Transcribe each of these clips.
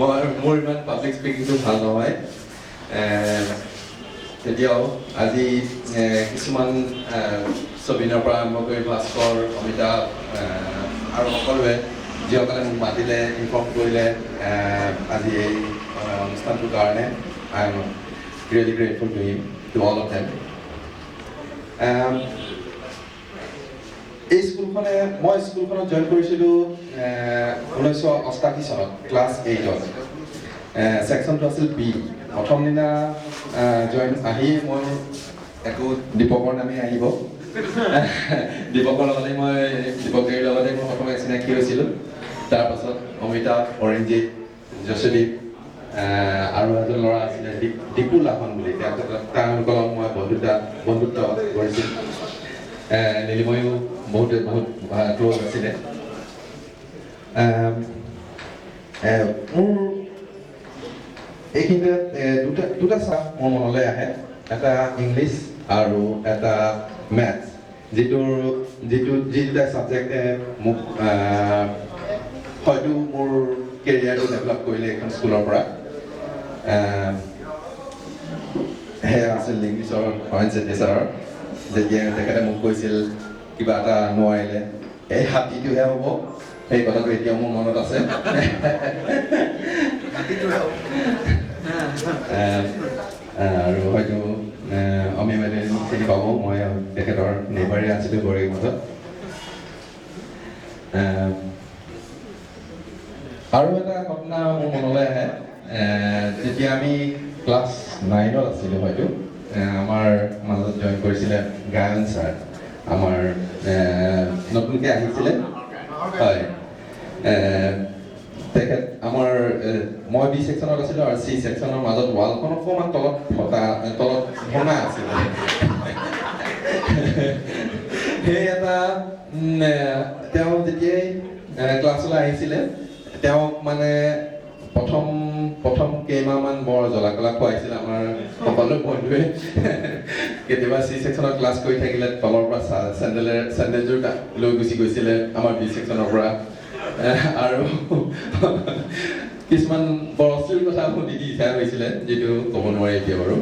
মোৰ ইমান পাব্লিক স্পিকিংটো ভাল নহয় তেতিয়াও আজি কিছুমান ছবিনৰ পৰা আৰম্ভ কৰি ভাস্কৰ অমিতাভ আৰু সকলোৱে যিসকলে মোক মাতিলে ইনফৰ্ম কৰিলে আজি এই অনুষ্ঠানটোৰ কাৰণে I am really grateful to him to all of them এই স্কুলখনে মই স্কুলখনত জইন কৰিছিলোঁ 1988 চনত ক্লাছ 8ত ছেকশ্যনটো আছিল বি প্ৰথম দিনা জইন আহি মোৰ একো দীপকৰ নামেই আহিব দীপকৰ লগতে মই দীপকেৰ লগতে মোৰ প্ৰথমে চিনাকি হৈছিলোঁ তাৰপাছত অমিতাভ অৰিঞ্জিত যশোদীপ আৰু এজন ল'ৰা আছিলে দীপু লাহন বুলি তেওঁলোকৰ লগত মই বন্ধুত্ব কৰিছিলোঁ নীলিময়ো বহুত ক্ল'জ আছিলে মোৰ এইখিনিতে দুটা চাপ মোৰ মনলৈ আহে এটা ইংলিছ আৰু এটা মেথছ যি দুটা ছাবজেক্টে মোক হয়তো মোৰ কেৰিয়াৰটো ডেভেলপ কৰিলে এখন স্কুলৰ পৰা সেয়া আছিল ইংলিছৰ হৰেণ চেত্ৰী ছাৰৰ যেতিয়া তেখেতে মোক কৈছিল কিবা এটা নোৱাৰিলে এই হাতীটোহে হ'ব সেই কথাটো এতিয়া মোৰ মনত আছে আৰু হয়তো অমি বাইদেৱে চিনি পাব মই তেখেতৰ নেবাৰী আছিলোঁ গৌৰীৰ মাজত আৰু এটা ঘটনা মোৰ মনলৈ আহে যেতিয়া আমি ক্লাছ 9ত আছিলোঁ হয়তো আমাৰ মাজত জইন কৰিছিলে গায়ন ছাৰ আমাৰ নতুনকৈ আহিছিলে হয় তেখেত আমাৰ মই বি ছেকশ্যনত আছিলোঁ আৰু চি ছেকশ্যনৰ মাজত ৱালখন অকণমান তলত ভঙা আছিলে সেই এটা তেওঁ যেতিয়াই ক্লাছলৈ আহিছিলে তেওঁক মানে প্ৰথম কেইমাহমান বৰ জ্বলা কলা খুৱাইছিলে আমাৰ সকলো বন্ধুৱে কেতিয়াবা চি ছেকশ্যনত ক্লাছ কৰি থাকিলে তলৰ পৰা চেণ্ডেলযোৰ লৈ গুচি গৈছিলে আমাৰ বি ছেকশ্যনৰ পৰা আৰু কিছুমান বৰ অশ্লীল কথা শুনি দি ইচ্ছা হৈছিলে যিটো ক'ব নোৱাৰি এতিয়া বাৰু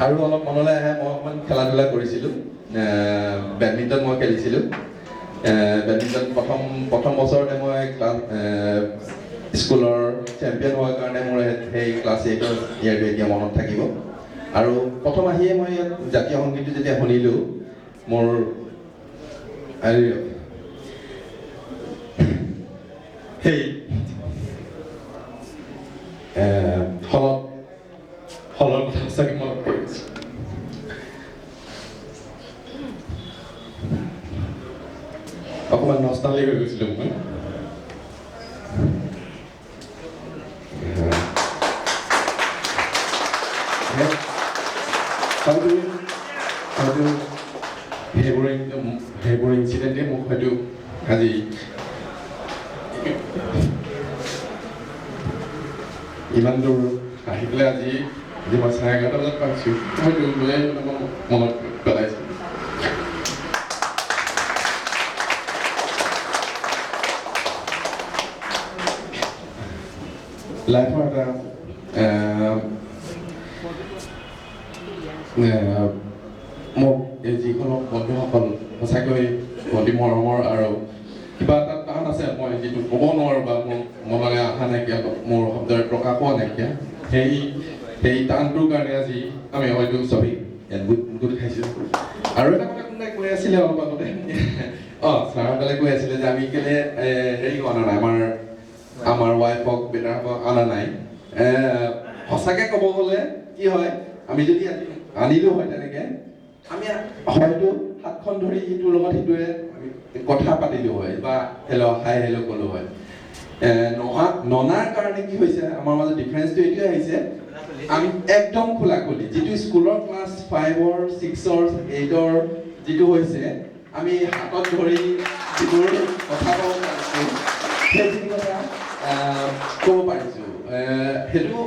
আৰু অলপ মনলৈ আহে মই অকণমান খেলা ধূলা কৰিছিলোঁ বেডমিণ্টন মই খেলিছিলোঁ বেডমিণ্টন প্ৰথম বছৰতে মই স্কুলৰ চেম্পিয়ন হোৱাৰ কাৰণে মোৰ সেই ক্লাছ 8ৰ ইয়াৰটো এতিয়া মনত থাকিব আৰু প্ৰথম আহিয়ে মই ইয়াত জাতীয় সংগীতটো যেতিয়া শুনিলোঁ মোৰ সেই হলৰ কথা সঁচাকৈ মনত পৰিছে অকণমান নষ্টালজিক হৈ গৈছিলোঁ মই সেইবোৰ ইনচিডেণ্টে মোক হয়তো আজি ইমান দূৰ আহি পেলাই আজি মই 11:30 বজাত পাইছোঁ হয়তো মনত পেলাইছোঁ লাইফৰ এটা মোক যিকোনো বন্ধুসকল সঁচাকৈ অতি মৰমৰ আৰু কিবা এটা টান আছে মই যিটো ক'ব নোৱাৰোঁ বা মোৰ মনলৈ অহা নাইকিয়া মোৰ শব্দৰে প্ৰকাশ হোৱা নাইকিয়া সেই টানটোৰ কাৰণে আজি আমি হয়তো চবেই ইয়াত গোট খাইছোঁ আৰু এটা কথা কোনোবাই কৈ আছিলে অলপ আগতে ছাৰসকলে কৈ আছিলে যে আমি কেলে হেৰি অনা নাই আমাৰ ৱাইফক বেটাৰক অনা নাই সঁচাকৈ ক'ব গ'লে কি হয় আমি যদি আনিলোঁ হয় তেনেকৈ আমি হয়তো হাতখন ধৰি ইটোৰ লগত সিটোৱে কথা পাতিলোঁ হয় বা হেল্ল' ক'লোঁ হয় ননাৰ কাৰণে কি হৈছে আমাৰ মাজত ডিফাৰেঞ্চটো এইটোৱে আহিছে আমি একদম খোলা খুলি যিটো স্কুলৰ ক্লাছ 5ৰ 6ৰ 8ৰ যিটো হৈছে আমি হাতত ধৰি যিবোৰ কথা ক'ব পাৰিছোঁ সেইখিনি কথা ক'ব পাৰিছোঁ সেইটো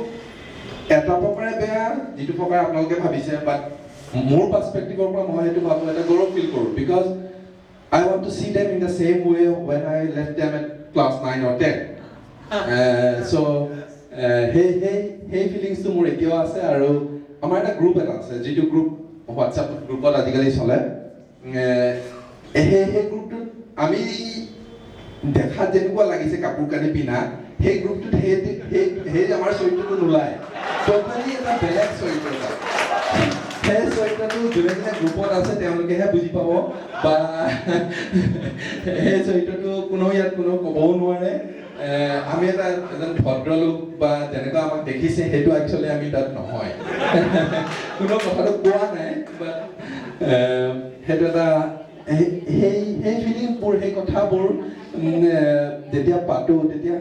এটা প্ৰকাৰে বেয়া যিটো প্ৰকাৰে আপোনালোকে ভাবিছে বাট মোৰ পাৰ্চপেক্টিভৰ পৰা মই সেইটো ভাবোঁ এটা গৌৰৱ ফিল কৰোঁ because I want to see them in the same way when I left them at class 9 or 10. So সেই ফিলিংছটো মোৰ এতিয়াও আছে আৰু আমাৰ এটা গ্ৰুপ এটা আছে যিটো গ্ৰুপ হোৱাটছআপ গ্ৰুপত আজিকালি চলে সেই গ্ৰুপটোত আমি দেখাত যেনেকুৱা লাগিছে কাপোৰ কানি পিন্ধা সেই গ্ৰুপটোত সেই আমাৰ চৰিত্ৰটো নোলায় ট'টেলি এটা বেলেগ চৰিত্ৰ এটা সেই চৰিত্ৰটো যোনে যোনে গ্ৰুপত আছে তেওঁলোকেহে বুজি পাব বা সেই চৰিত্ৰটো কোনো ইয়াত কোনেও ক'বও নোৱাৰে আমি এটা এজন ভদ্ৰলোক বা যেনেকুৱা আমাক দেখিছে সেইটো একচুৱেলি আমি তাত নহয় কোনো কথাটো কোৱা নাই বাট সেইটো এটা সেই ফিলিংবোৰ সেই কথাবোৰ যেতিয়া পাতোঁ তেতিয়া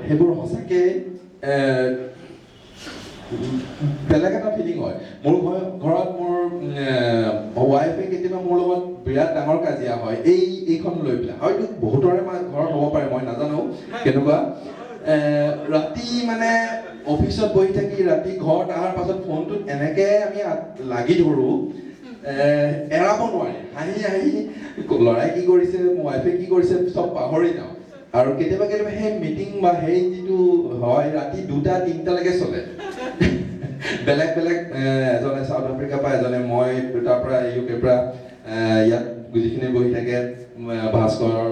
সেইবোৰ সঁচাকৈ বেলেগ এটা ফিলিং হয় মোৰ ঘৰত মোৰ ৱাইফে কেতিয়াবা মোৰ লগত বিৰাট ডাঙৰ কাজিয়া হয় এইখন লৈ পেলাই হয়তো বহুতৰে ঘৰত হ'ব পাৰে মই নাজানো কেনেকুৱা ৰাতি মানে অফিচত বহি থাকি ৰাতি ঘৰত অহাৰ পাছত ফোনটোত এনেকৈ আমি লাগি ধৰোঁ এৰাব নোৱাৰি হাঁহি হাঁহি ল'ৰাই কি কৰিছে ৱাইফে কি কৰিছে চব পাহৰি যাওঁ আৰু কেতিয়াবা সেই মিটিং বা সেই যিটো হয় ৰাতি 2-3টালৈকে চলে বেলেগ বেলেগ এজনে চাউথ আফ্ৰিকাৰ পৰা এজনে মই তাৰ পৰা ইউকেৰ পৰা ইয়াত যিখিনি বহি থাকে ভাস্কৰ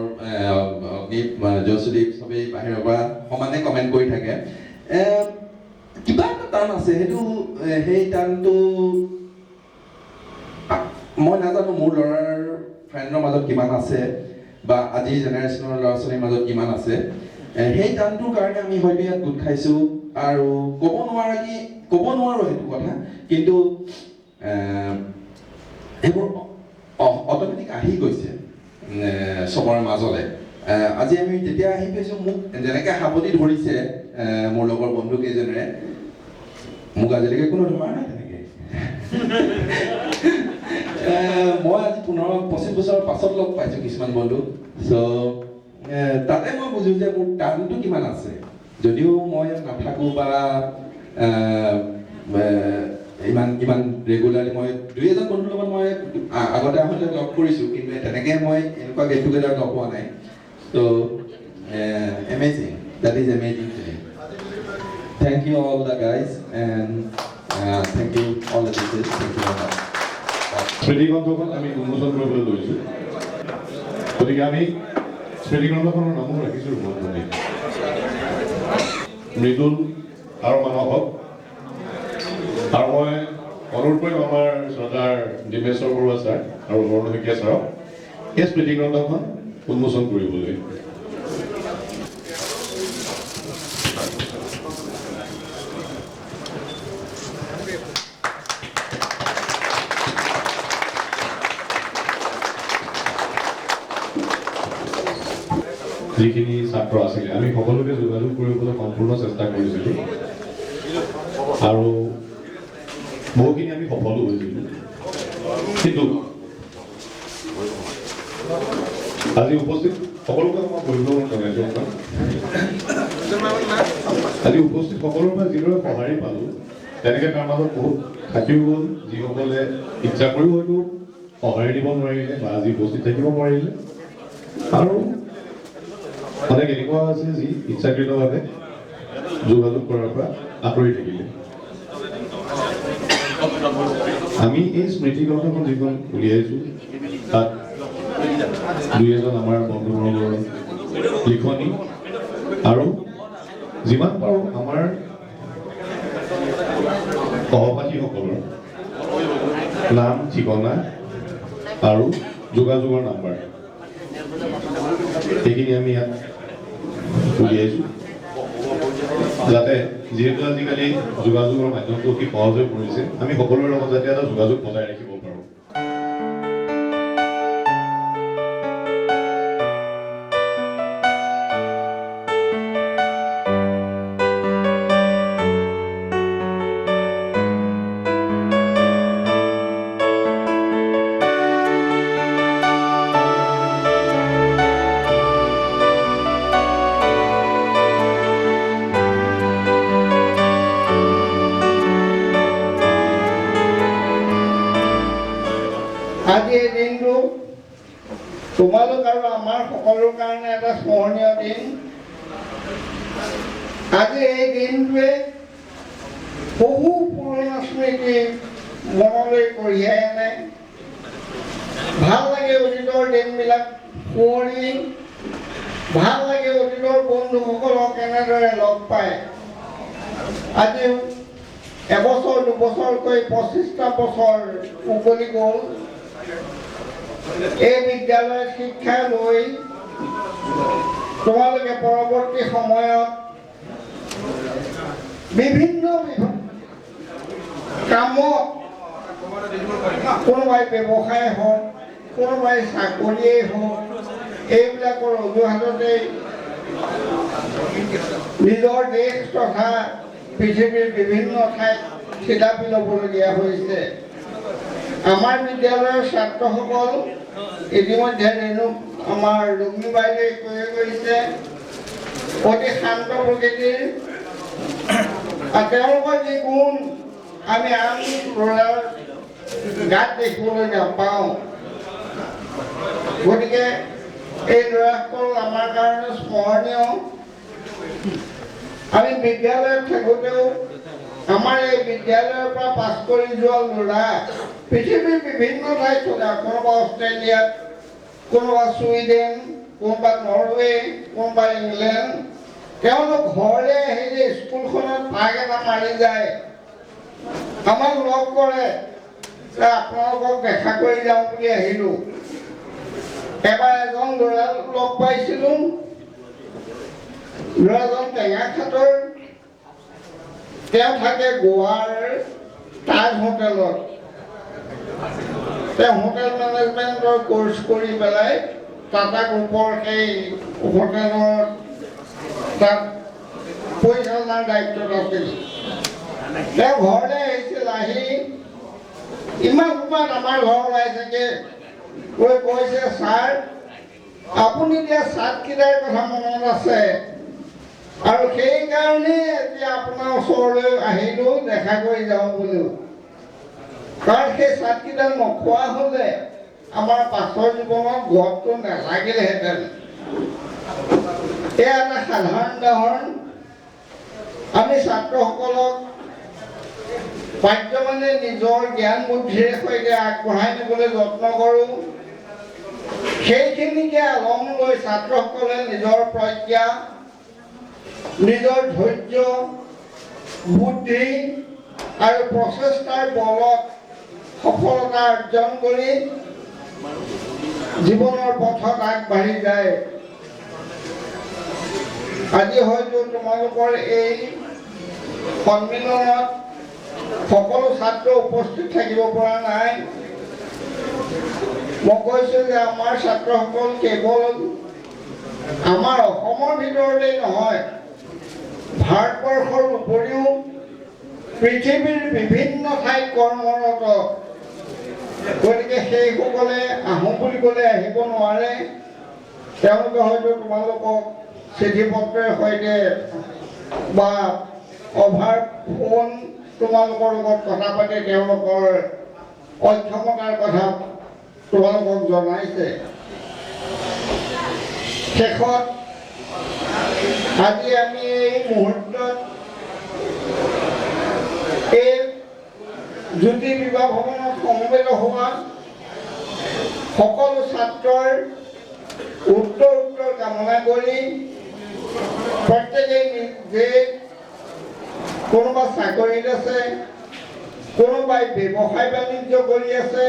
জয়সুদীপ চবেই বাহিৰৰ পৰা সমানে কমেণ্ট কৰি থাকে কিবা এটা টান আছে সেইটো সেই টানটো মই নাজানো মোৰ ল'ৰাৰ ফ্ৰেণ্ডৰ মাজত কিমান আছে বা আজিৰ জেনেৰেশ্যনৰ ল'ৰা ছোৱালীৰ মাজত কিমান আছে সেই টানটোৰ কাৰণে আমি হয়তো ইয়াত গোট খাইছোঁ আৰু ক'ব নোৱাৰোঁ সেইটো কথা কিন্তু সেইবোৰ অট'মেটিক আহি গৈছে চবৰে মাজলৈ আজি আমি যেতিয়া আহি পাইছোঁ মোক যেনেকৈ সাৱটি ধৰিছে মোৰ লগৰ বন্ধু কেইজনেৰে মোক আজিলৈকে কোনো ধৰা নাই তেনেকৈ মই আজি 15-25 বছৰৰ পাছত লগ পাইছোঁ কিছুমান বন্ধু চ' তাতে মই বুজিছোঁ যে মোৰ টানটো কিমান আছে যদিও মই নাথাকোঁ বা ইমান ৰেগুলাৰলি মই 2-এজন বন্ধুৰ লগত মই আগতে আহোঁতে লগ কৰিছোঁ কিন্তু তেনেকৈ মই এনেকুৱা গেট টুগেডাৰ লগ পোৱা নাই ত' amazing that is amazing feeling thank you all the guys and thank you all the teachers thank you all স্মৃতিগ্ৰন্থখন আমি উন্মোচন কৰিবলৈ লৈছোঁ গতিকে আমি স্মৃতিগ্ৰন্থখনৰ নামো ৰাখিছোঁ ৰুমধ্বনি মৃদুল আৰু মানৱক আৰু মই অনুৰোধ কৰিম আমাৰ শ্ৰদ্ধাৰ ডিমেশ্বৰ বৰুৱা ছাৰ আৰু বৰুণ শইকীয়া ছাৰক এই স্মৃতিগ্ৰন্থখন উন্মোচন কৰিবলৈ যিখিনি ছাত্ৰ আছিলে আমি সকলোকে যোগাযোগ কৰিবলৈ সম্পূৰ্ণ চেষ্টা কৰিছিলোঁ আৰু বহুখিনি আমি সফলো হৈছিলোঁ কিন্তু আজি উপস্থিত সকলোকে মই ধন্যবাদ জনাইছোঁ আজি উপস্থিত সকলোৰ পৰা যিদৰে সঁহাৰি পালোঁ তেনেকৈ তাৰ মাজত বহুত থাকিও গ'ল যিসকলে ইচ্ছা কৰিও হয়তো সঁহাৰি দিব নোৱাৰিলে বা আজি উপস্থিত থাকিব নোৱাৰিলে আৰু অনেক এনেকুৱা আছে যি ইচ্ছাকৃতভাৱে যোগাযোগ কৰাৰ পৰা আঁতৰি থাকিলে আমি এই স্মৃতিগ্ৰন্থখন যিখন উলিয়াইছোঁ তাত 2-এজন আমাৰ বন্ধুবৰ্গৰ লিখনি আৰু যিমান পাৰোঁ আমাৰ সহপাঠীসকলৰ নাম ঠিকনা আৰু যোগাযোগৰ নাম্বাৰ সেইখিনি আমি ইয়াত উলিয়াইছোঁ যাতে যিহেতু আজিকালি যোগাযোগৰ মাধ্যমটো অতি সহজ হৈ পৰিছে আমি সকলোৰে লগত যাতে এটা যোগাযোগ বজাই ৰাখিব পাৰোঁ আজিৰ দিনটো এটা স্মৰণীয় দিন। আজি এই দিনটোৱে বহু পুৰণা স্মৃতি মনলৈ কঢ়িয়াই আনে। ভাল লাগে অতীতৰ দিনবিলাক সোঁৱৰি, ভাল লাগে অতীতৰ বন্ধুসকলক এনেদৰে লগ পায়। আজি এবছৰ দুবছৰকৈ 25টা বছৰ উকলি গ'ল। এই বিদ্যালয়ত শিক্ষা লৈ তোমালোকে পৰৱৰ্তী সময়ত বিভিন্ন কামত, কোনোবাই ব্যৱসায় হওক, কোনোবাই চাকৰিয়েই হওক, এইবিলাকৰ অজুহাততেই নিজৰ দেশ তথা পৃথিৱীৰ বিভিন্ন ঠাইত থিতাপি ল'বলগীয়া হৈছে। আমাৰ বিদ্যালয়ৰ ছাত্ৰসকল ইতিমধ্যে আমাৰ ৰুক্মিণী বাইদেৱে কৈ গৈছে, অতি শান্ত প্ৰকৃতিৰ। তেওঁলোকৰ যি গুণ আমি আন ল'ৰাৰ গাত দেখিবলৈ নাপাওঁ। গতিকে এই ল'ৰাসকল আমাৰ কাৰণে স্মৰণীয়। আমি বিদ্যালয়ত থাকোঁতেও আমাৰ এই বিদ্যালয়ৰ পৰা পাছ কৰি যোৱা ল'ৰা পৃথিৱীৰ বিভিন্ন ঠাইত থকা, কোনোবা অষ্ট্ৰেলিয়াত, কোনোবা ছুইডেন, কোনোবা নৰৱে, কোনোবা ইংলেণ্ড, তেওঁলোক ঘৰলৈ আহিলে স্কুলখনত ভাগ এটা মাৰি যায়, আমাক লগ কৰে, আপোনালোকক দেখা কৰি যাওঁ বুলি আহিলোঁ। এবাৰ এজন ল'ৰা লগ পাইছিলোঁ, ল'ৰাজন টেঙাখাটৰ, তেওঁ থাকে গোৱাৰ তাজ হোটেলত। তেওঁ হোটেল মেনেজমেণ্টৰ কোৰ্চ কৰি পেলাই টাটা গ্ৰুপৰ সেই হোটেলৰ তাত পৰিচালনাৰ দায়িত্বত আছিল। তেওঁ ঘৰলৈ আহিছিল, আহি ইমান সময়ত আমাৰ ঘৰলৈ আহিছেগৈ, কৈছে ছাৰ আপুনি দিয়া চাটকেইটাৰ কথা মনত আছে আৰু সেইকাৰণে এতিয়া আপোনাৰ ওচৰলৈ আহিলোঁ দেখা কৰি যাওঁ বুলিও। কাৰণ সেই চাটকেইটা নোখোৱা হ'লে আমাৰ পাছৰ জীৱনত ঘৰটো নালাগিলেহেঁতেন। এয়া এটা সাধাৰণ উদাহৰণ। আমি ছাত্ৰসকলক পাঠ্যমানে নিজৰ জ্ঞান বুদ্ধিৰে সৈতে আগবঢ়াই নিবলৈ যত্ন কৰোঁ। সেইখিনিকে আলম লৈ ছাত্ৰসকলে নিজৰ প্ৰজ্ঞা, নিজৰ ধৈৰ্য, বুদ্ধি আৰু প্ৰচেষ্টাৰ বলত সফলতা অৰ্জন কৰি জীৱনৰ পথত আগবাঢ়ি যায়। আজি হয়তো তোমালোকৰ এই সন্মিলনত সকলো ছাত্ৰ উপস্থিত থাকিব পৰা নাই। মই কৈছোঁ যে আমাৰ ছাত্ৰসকল কেৱল আমাৰ অসমৰ ভিতৰতেই নহয়, ভাৰতবৰ্ষৰ উপৰিও পৃথিৱীৰ বিভিন্ন ঠাইত কৰ্মৰত। গতিকে সেইসকলে আহোঁ বুলি ক'লে আহিব নোৱাৰে। তেওঁলোকে হয়তো তোমালোকক চিঠি পত্ৰৰ সৈতে বা অভাৰ ফোন তোমালোকৰ লগত কথা পাতি তেওঁলোকৰ অক্ষমতাৰ কথা তোমালোকক জনাইছে। শেষত আজি আমি এই মুহূৰ্তত এই জ্যোতি বিবাহ ভৱনত সমবেত হোৱা সকলো ছাত্ৰৰ উত্তৰ কামনা কৰি প্ৰত্যেকেই যে কোনোবা চাকৰিত আছে, কোনোবাই ব্যৱসায় বাণিজ্য কৰি আছে,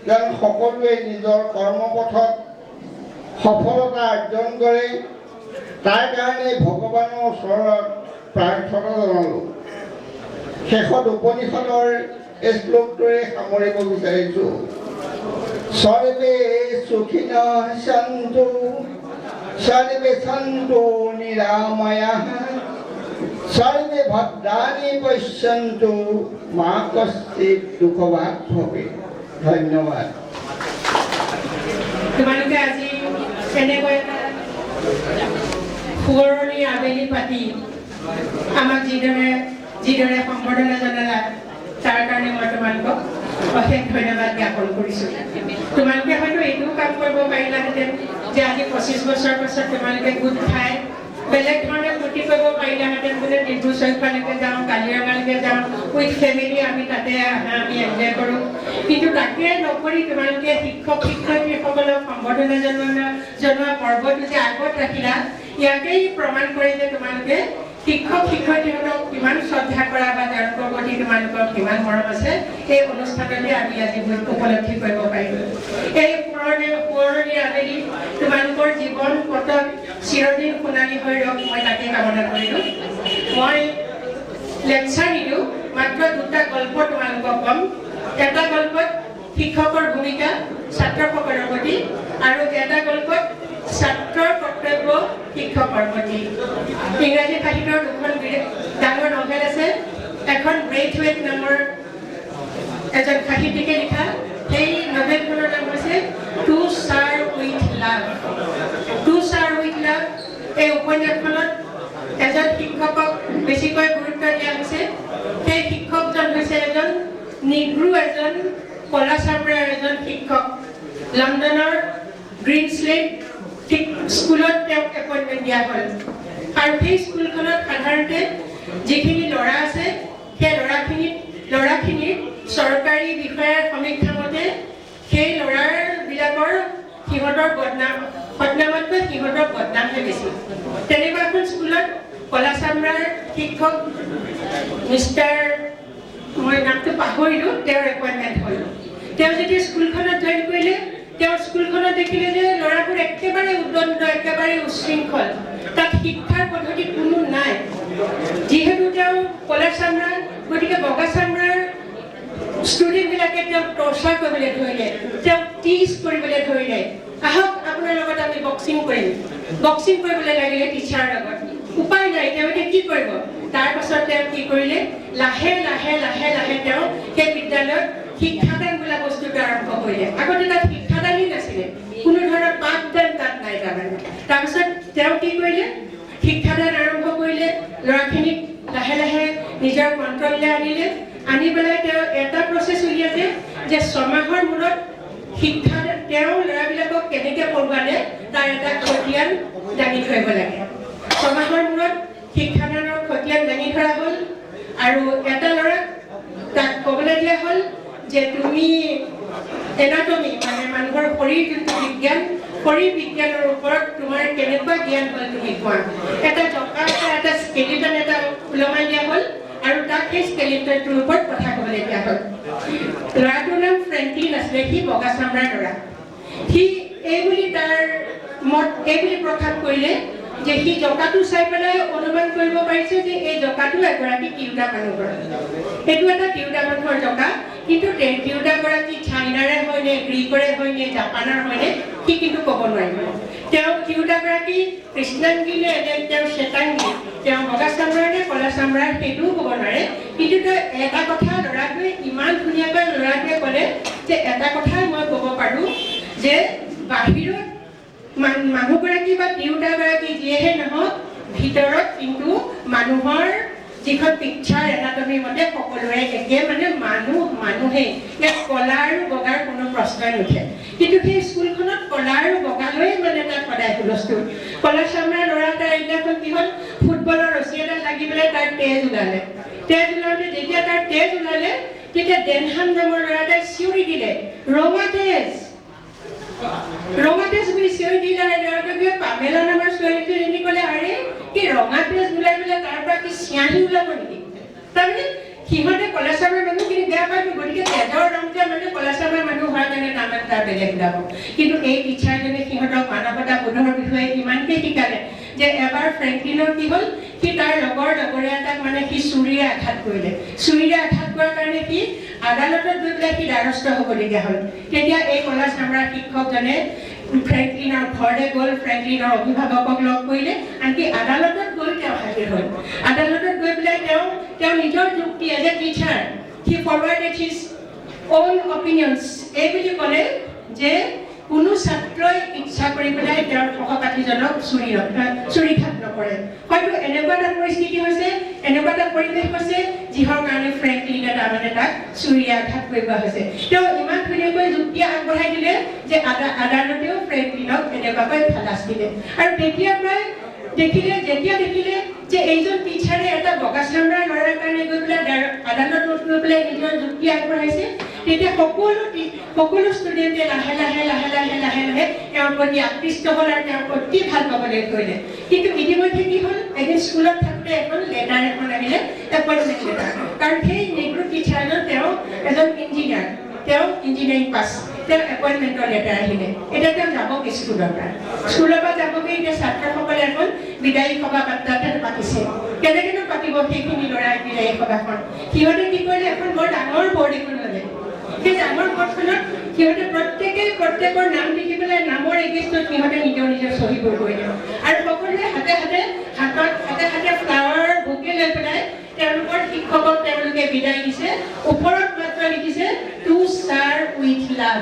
যেন সকলোৱে নিজৰ কৰ্মপথত সফলতা অৰ্জন কৰে, তাৰ কাৰণে ভগৱানৰ ওচৰত প্ৰাৰ্থনা জনালোঁ। শেষত উপনিষদৰ এই শ্লোকটোৰে সামৰিব বিচাৰিছোঁ। সৰ্বে সুখিনঃ সন্তু সৰ্বে সন্তু নিৰাময়াঃ সৰ্বে ভদ্ৰাণি পশ্যন্তু মা কশ্চিৎ দুঃখভাগ ভবেৎ। ধন্যবাদ। তোমালোকে আজি এনেকৈ সুৱৰণি আবেলি পাতি আমাক যিদৰে সম্বৰ্ধনা জনালা, তাৰ কাৰণে মই তোমালোকক অশেষ ধন্যবাদ জ্ঞাপন কৰিছোঁ। তোমালোকে হয়তো এইটোও কাম কৰিব পাৰিলাহেঁতেন যে আজি 25 বছৰ পাছত তোমালোকে গোট খাই বেলেগ ধৰণে ফূৰ্তি কৰিব পাৰিলাহেঁতেন বোলে ডিব্ৰু চৈখোৱালৈকে যাওঁ কাজিৰঙালৈকে যাওঁ উইথ ফেমিলি আমি তাতে আমি এনজয় কৰোঁ কিন্তু তাকে নকৰি তোমালোকে শিক্ষক শিক্ষয়িত্ৰীসকলক সম্বৰ্ধনা জনোৱা পৰ্বটো যে আগত ৰাখিলা ইয়াকেই প্ৰমাণ কৰে যে তোমালোকে শিক্ষক শিক্ষয়িত্ৰীসকলক কিমান শ্ৰদ্ধা কৰা বা তেওঁলোকৰ প্ৰতি তোমালোকৰ কিমান মৰম আছে এই অনুষ্ঠানতে আমি আজি উপলব্ধি কৰিব পাৰিলোঁ এই পুৰণি আবেলি তোমালোকৰ জীৱন পথত চিৰদিন সোণালী হৈ ৰওক মই তাকে কামনা কৰিলোঁ মই লেকচাৰ নিদিওঁ মাত্ৰ দুটা গল্প তোমালোকক ক'ম এটা গল্পত শিক্ষকৰ ভূমিকা ছাত্ৰসকলৰ প্ৰতি আৰু এটা গল্পত ছাত্ৰৰ কৰ্তব্য শিক্ষকৰ প্ৰতি ইংৰাজী সাহিত্যৰ দুখন ডাঙৰ নভেল আছে এখন ব্ৰেথৱেট নামৰ এজন সাহিত্যিকে লিখা সেই নভেলখনৰ নাম হৈছে টু ছাৰ উইথ লাভ এই উপন্যাসখনত এজন শিক্ষকক বেছিকৈ গুৰুত্ব দিয়া হৈছে সেই শিক্ষকজন হৈছে এজন নিগ্ৰো এজন কলা চামৰাৰ এজন শিক্ষক লণ্ডনৰ গ্ৰীণশ্লেট স্কুলত তেওঁক এপইণ্টমেণ্ট দিয়া হ'ল আৰু সেই স্কুলখনত সাধাৰণতে যিখিনি ল'ৰা আছে সেই ল'ৰাখিনিৰ চৰকাৰী বিষয়াৰ সমীক্ষা মতে সেই ল'ৰাবিলাকৰ সিহঁতৰ বদনামতকৈ সিহঁতৰ বদনামহে বেছি তেনেকুৱা এখন স্কুলত কলা চামৰাৰ শিক্ষক মিষ্টাৰ মই নামটো পাহৰিলোঁ তেওঁৰ এপইণ্টমেণ্ট হ'ল তেওঁ যেতিয়া স্কুলখনত জইন কৰিলে তেওঁৰ স্কুলখনত দেখিলে যে ল'ৰাবোৰ একেবাৰে উদ্বণ্ড একেবাৰে উচ্ছৃংখল তাত শিক্ষাৰ পদ্ধতি কোনো নাই যিহেতু তেওঁ কলা চামৰা গতিকে বগা চামৰাৰ ষ্টুডেণ্টবিলাকে তেওঁক টৰ্চাৰ কৰিবলৈ ধৰিলে তেওঁক টিজ কৰিবলৈ ধৰিলে আহক আপোনাৰ লগত আমি বক্সিং কৰিবলৈ লাগিলে টিচাৰৰ লগত উপায় নাই তেওঁ এতিয়া কি কৰিব তাৰ পাছত তেওঁ কি কৰিলে লাহে তেওঁ সেই বিদ্যালয়ত শিক্ষাদান বোলা বস্তুটো আৰম্ভ কৰিলে আগতে তাত শিক্ষাদানেই নাছিলে কোনো ধৰণৰ পাঠদান তাত নাই তাৰপিছত তেওঁ কি কৰিলে শিক্ষাদান আৰম্ভ কৰিলে ল'ৰাখিনিক লাহে নিজৰ কণ্ট্ৰললৈ আনি পেলাই তেওঁ এটা প্ৰচেছ উলিয়ালে যে 6 মাহৰ মূৰত শিক্ষাদান তেওঁ ল'ৰাবিলাকক কেনেকৈ পঢ়ুৱালে তাৰ এটা খতিয়ান দাঙি থৰিব লাগে 6 মাহৰ মূৰত শিক্ষাদানৰ খতিয়ান দাঙি ধৰা হ'ল আৰু এটা ল'ৰাক তাক ক'বলৈ দিয়া হ'ল যে তুমি এনাটমি মানে মানুহৰ শৰীৰ যোনটো বিজ্ঞান শৰীৰ বিজ্ঞানৰ ওপৰত তোমাৰ কেনেকুৱা জ্ঞান হ'ল তুমি কোৱা এটা জকা এটা স্কেলিটন এটা ওলমাই দিয়া হ'ল আৰু তাক সেই স্কেলিটনটোৰ ওপৰত কথা ক'বলৈ দিয়া হ'ল ল'ৰাটোৰ নাম ফ্ৰেংকলিন আছিলে সি বগা চামৰাৰ ল'ৰা সি এইবুলি প্ৰকাশ কৰিলে যে সি জকাটো চাই পেলাই অনুমান কৰিব পাৰিছে যে এই জকাটো এগৰাকী তিৰোতা মানুহৰ এইটো এটা তিৰোতা মানুহৰ জকা কিন্তু তিৰোতাগৰাকী চাইনাৰে হয়নে গ্ৰীকৰে হয়নে জাপানৰ হয়নে সি কিন্তু ক'ব নোৱাৰিব তেওঁ তিৰোতাগৰাকী কৃষ্ণাংগী নে তেওঁ শ্বেতাংগী তেওঁ বগা চামৰাৰ নে কলা চামৰাৰ সেইটোও ক'ব নোৱাৰে কিন্তু তেওঁ এটা কথা ল'ৰাটোৱে ইমান ধুনীয়াকৈ ল'ৰাটোৱে ক'লে যে এটা কথাই মই ক'ব পাৰোঁ যে বাহিৰত মানুহগৰাকী বা তিৰোতাগৰাকী যিয়েহে নহওক ভিতৰত কিন্তু মানুহৰ যিখন পিকচাৰ এনাটমি মতে সকলোৰে একে মানে মানুহেই ইয়াত কলা আৰু বগাৰ কোনো প্ৰশ্নই নুঠে কিন্তু সেই স্কুলখনত কলা আৰু বগালৈ মানে তাত সদায় হুলস্থুল কলা চামৰাৰ ল'ৰা তাৰ এদিনাখন কি হ'ল ফুটবলৰ ৰছী এডাল লাগি পেলাই তাৰ তেজ ওলাওঁতে যেতিয়া তাৰ তেজ ওলালে তেতিয়া ডেনহাম নামৰ ল'ৰা এটাই চিঞৰি দিলে ৰঙা তেজ বুলি চিঞৰি দিলে পামেলা নামৰ ছোৱালীজনী ক'লে আৰে কি ৰঙা তেজ ওলাই পেলাই তাৰ পৰা কি চিয়াঁহী ওলাব নেকি তাৰমানে সিহঁতে কলা চামৰাৰ মানুহখিনি বেয়া পায় গতিকে তেজৰ ৰংটো মানে কলা চামৰাৰ মানুহ হোৱাৰ কাৰণে নাম এটা বেলেগ ওলাব কিন্তু এই টিচাৰজনে সিহঁতক মানৱতা বোধৰ বিষয়ে ইমানকৈ শিকালে যে এবাৰ ফ্ৰেংকলিনৰ কি হ'ল সি তাৰ লগৰীয়া এটাক মানে সি চুৰিৰে আঘাত কৰাৰ কাৰণে সি আদালতত গৈ পেলাই সি দ্বাৰস্থ হ'বলগীয়া হ'ল তেতিয়া এই কলা চামৰাৰ শিক্ষকজনে ফ্ৰেংকলিনৰ ঘৰলৈ গ'ল ফ্ৰেংকলিনৰ অভিভাৱকক লগ কৰিলে আনকি আদালতত গৈ তেওঁ হাজিৰ হ'ল আদালতত গৈ পেলাই তেওঁ নিজৰ যুক্তি as a teacher he forwarded his own opinions এই বুলি ক'লে যে কোনো ছাত্ৰই ইচ্ছা কৰি পেলাই তেওঁৰ সহপাঠীজনক চুৰিঘাত নকৰে। হয়তো এনেকুৱা এটা পৰিস্থিতি হৈছে, এনেকুৱা এটা পৰিৱেশ হৈছে যিহৰ কাৰণে ফ্ৰেংকলিনে তাৰমানে তাক চুৰিয়াঘাত কৰিব হৈছে। তেওঁ ইমান ধুনীয়াকৈ যুক্তি আগবঢ়াই দিলে যে আদালতেও ফ্ৰেংকলিনক এনেকুৱাকৈ খালাচ দিলে। আৰু তেতিয়া প্ৰায় যেতিয়া দেখিলে যে এইজন টিচাৰে এটা বগা চামৰাৰ ল'ৰাৰ কাৰণে গৈ পেলাই আদালতত গৈ পেলাই নিজৰ যুক্তি আগবঢ়াইছে, তেতিয়া সকলো ষ্টুডেণ্টে লাহে লাহে তেওঁৰ প্ৰতি আকৃষ্ট হ'ল আৰু তেওঁক অতি ভাল পাবলৈ ধৰিলে। কিন্তু ইতিমধ্যে কি হ'ল, এদিন স্কুলত থাকোঁতে এখন লেটাৰ এখন আহিলে, এপইণ্টমেণ্ট লেটাৰ। কাৰণ সেই নেগ্ৰো টিচাৰজন তেওঁ এজন ইঞ্জিনিয়াৰ, তেওঁ ইঞ্জিনিয়াৰিং পাছ, তেওঁ এপইণ্টমেণ্টৰ লেটাৰ আহিলে। এতিয়া তেওঁ যাবগৈ স্কুলৰ পৰা যাবগৈ। এতিয়া ছাত্ৰসকলে এখন বিদায়ী সভা পাতিছে। কেনেকৈনো পাতিব সেইখিনি ল'ৰাই বিদায়ী সভাখন? সিহঁতে কি কৰিলে, এখন বৰ ডাঙৰ বৰ্ড এখন ল'লে। সেই ডাঙৰ বৰ্ডখনত সিহঁতে প্ৰত্যেকৰ নাম লিখি পেলাই নামৰ এগেইনষ্টত সিহঁতে নিজৰ চহীবোৰ কৰিলে। আৰু সকলোৱে হাতে ফ্লাৱাৰৰ বুকে লৈ পেলাই তেওঁলোকৰ শিক্ষকক তেওঁলোকে বিদায় দিছে। ওপৰত মাত্ৰ লিখিছে টু ছাৰ উইথ লাভ।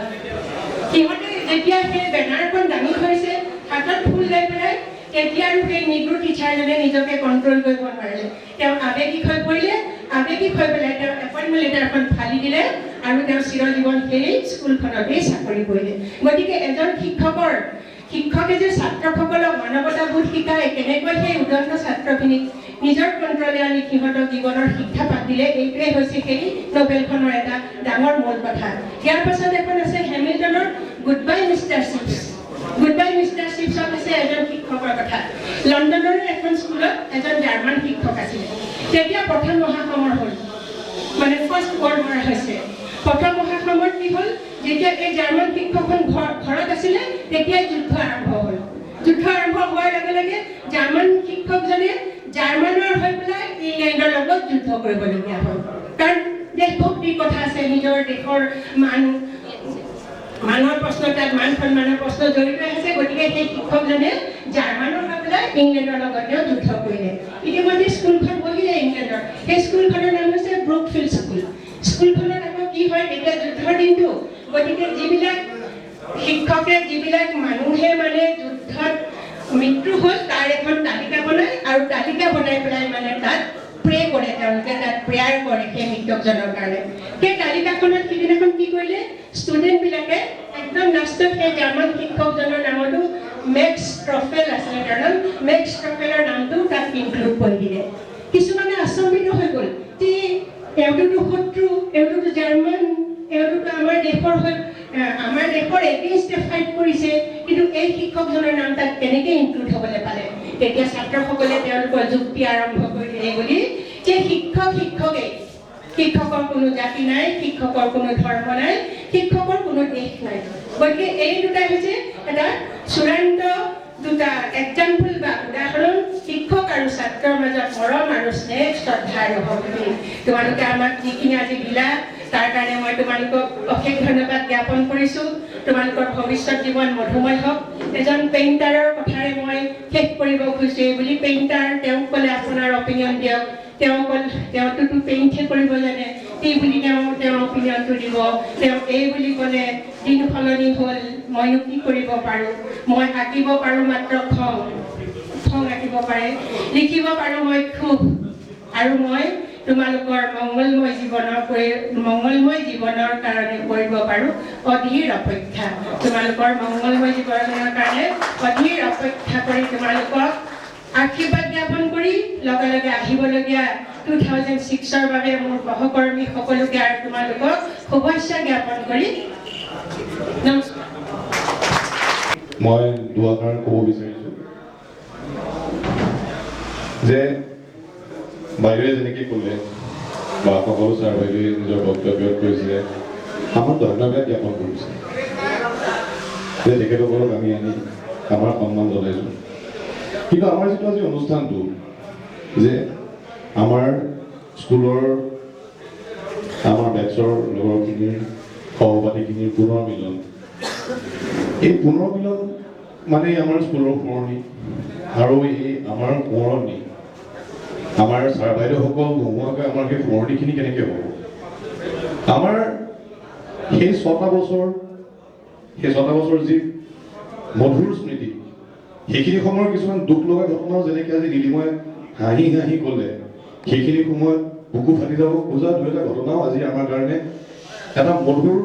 সিহঁতে যেতিয়া সেই বেনাৰখন দাঙি থৈছে হাতত ফুল লৈ পেলাই, তেতিয়া আৰু সেই নিগ্ৰো টিচাৰজনে নিজকে কণ্ট্ৰল কৰিব নোৱাৰিলে। তেওঁ আৱেগিক হৈ পৰিলে। আৱেগিক হৈ পেলাই তেওঁ এপইণ্টমেণ্ট লেটাৰখন ফালি দিলে আৰু তেওঁ চিৰজীৱন সেই স্কুলখনতেই চাকৰি কৰিলে। গতিকে এজন শিক্ষকে যে ছাত্ৰসকলক মানৱতাবোধ শিকায়, কেনেকৈ সেই উদণ্ড ছাত্ৰখিনিক নিজৰ কণ্ট্ৰলে আনি সিহঁতক জীৱনৰ শিক্ষা পাঠ দিলে, এইটোৱে হৈছে সেই নবেলখনৰ এটা ডাঙৰ মূল কথা। ইয়াৰ পাছত এখন আছে হেমিল্টনৰ goodbye Mister Chips. Goodbye Mister চিপছত আছে এজন শিক্ষকৰ কথা। লণ্ডনৰ এখন স্কুলত এজন জাৰ্মান শিক্ষক আছিলে। তেতিয়া প্ৰথম মহাসমৰ হ'ল, মানে ফাৰ্ষ্ট ৱৰ্ল্ড ৱাৰ হৈছে। প্ৰথম মহাসমৰত কি হ'ল, যেতিয়া এই জাৰ্মান শিক্ষকখন ঘৰত আছিলে তেতিয়াই যুদ্ধ আৰম্ভ হ'ল। যুদ্ধ আৰম্ভ হোৱাৰ লগে লগে জাৰ্মান শিক্ষকজনে জাৰ্মানৰ হৈ পেলাই ইংলেণ্ডৰ লগত যুদ্ধ কৰিবলগীয়া হ'ল। কাৰণ দেশভক্তিৰ কথা আছে, নিজৰ দেশৰ মানৰ প্ৰশ্ন, তাত মান সন্মানৰ প্ৰশ্ন জড়িত আছে। গতিকে সেই শিক্ষকজনে জাৰ্মানৰ হৈ পেলাই ইংলেণ্ডৰ লগতেও যুদ্ধ কৰিলে। ইতিমধ্যে স্কুলখন বহিলে ইংলেণ্ডৰ। সেই স্কুলখনৰ নাম হৈছে ব্ৰুকফিল্ড স্কুল। স্কুলখনত আকৌ কি হয়, এতিয়া যুদ্ধৰ দিনটো, গতিকে যিবিলাক মানুহে মানে যুদ্ধত মৃত্যু হ'ল তাৰ এখন তালিকা বনায়, আৰু তালিকা বনাই পেলাই মানে তাত প্ৰে কৰে, তেওঁলোকে তাত প্ৰেয়াৰ কৰে সেই মৃতকজনৰ কাৰণে। সেই তালিকাখনত সিদিনাখন কি কৰিলে, ষ্টুডেণ্টবিলাকে একদম লাষ্টত সেই জাৰ্মান শিক্ষকজনৰ নামতো মেক্স ট্ৰফেল আছিলে, তাৰ নাম মেক্স ট্ৰফেলৰ নামটো তাত ইনক্লুড কৰি দিলে। কিছুমানে আচম্বিত হৈ গ'ল যে এওঁটোতো শত্ৰু, এওঁটোতো জাৰ্মান, এওঁটোতো আমাৰ দেশৰ এগেইনষ্টে ফাইট কৰিছে, কিন্তু এই শিক্ষকজনৰ নাম তাত কেনেকৈ ইনক্লুড হ'বলৈ পালে? তেতিয়া ছাত্ৰসকলে তেওঁলোকৰ যুক্তি আৰম্ভ কৰি দিলে বুলি যে শিক্ষকৰ কোনো জাতি নাই, শিক্ষকৰ কোনো ধৰ্ম নাই, শিক্ষকৰ কোনো দেশ নাই। গতিকে এই দুটা হৈছে এটা চূড়ান্ত দুটা এক্সাম্পল বা উদাহৰণ, শিক্ষক আৰু ছাত্ৰৰ মাজত মৰম আৰু স্নেহ, শ্ৰদ্ধা আৰু ভক্তি। তোমালোকে আমাক যিখিনি আজি দিলা তাৰ কাৰণে মই তোমালোকক অশেষ ধন্যবাদ জ্ঞাপন কৰিছোঁ। তোমালোকৰ ভৱিষ্যত জীৱন মধুময় হওক। এজন পেইণ্টাৰৰ কথাৰে মই শেষ কৰিব খুজিছোঁ। এই বুলি পেইণ্টাৰ, তেওঁক ক'লে আপোনাৰ অপিনিয়ন দিয়ক। তেওঁটোতো পেইণ্টহে কৰিব জানে, এই বুলি তেওঁ অপিনিয়নটো দিব। তেওঁ এই বুলি ক'লে দিন সলনি হ'ল, মইনো কি কৰিব পাৰোঁ? মই আঁকিব পাৰোঁ মাত্ৰ খং আঁকিব পাৰে, লিখিব পাৰোঁ মই ক্ষোভ, আৰু মই তোমালোকৰ মংগলময় জীৱনৰ কাৰণে কৰিব পাৰোঁ অধীৰ অপেক্ষা। তোমালোকৰ মংগলময় জীৱনৰ কাৰণে অধীৰ অপেক্ষা কৰি তোমালোকক আশীৰ্বাদ জ্ঞাপন কৰি লগে লগে আহিবলগীয়া 2006ৰ বাবে মোৰ সহকৰ্মী সকলোকে আৰু তোমালোকক শুভেচ্ছা জ্ঞাপন কৰি নমস্কাৰ। মই দুআষাৰ ক'ব বিচাৰিছোঁ যে বাইদেৱে যেনেকৈ ক'লে বা সকলো ছাৰ বাইদেৱে নিজৰ বক্তব্যত কৈছে, আমাক ধন্যবাদ জ্ঞাপন কৰিছে যে তেখেতসকলক আমি আনি আমাৰ সন্মান জনাইছোঁ। কিন্তু আমাৰ যিটো আজি অনুষ্ঠানটো যে আমাৰ স্কুলৰ আমাৰ বেটছৰ লগৰখিনিৰ সহপাঠীখিনিৰ পুনৰ মিলন, এই পুনৰ মিলন মানে আমাৰ স্কুলৰ সোঁৱৰণি, আৰু এই আমাৰ সোঁৱৰণি আমাৰ ছাৰ বাইদেউসকল নোহোৱাকৈ আমাৰ সেই সোঁৱৰণিখিনি কেনেকৈ হ'ব? আমাৰ সেই 6টা বছৰ সেই 6টা বছৰ যি মধুৰ স্মৃতি, সেইখিনি সময়ৰ কিছুমান দুখ লগা ঘটনাও যেনেকৈ আজি নীলিমই হাঁহি হাঁহি ক'লে, সেইখিনি সময়ত বুকু ফাটি যাব খোজা 2 এটা ঘটনাও আজি আমাৰ কাৰণে এটা মধুৰ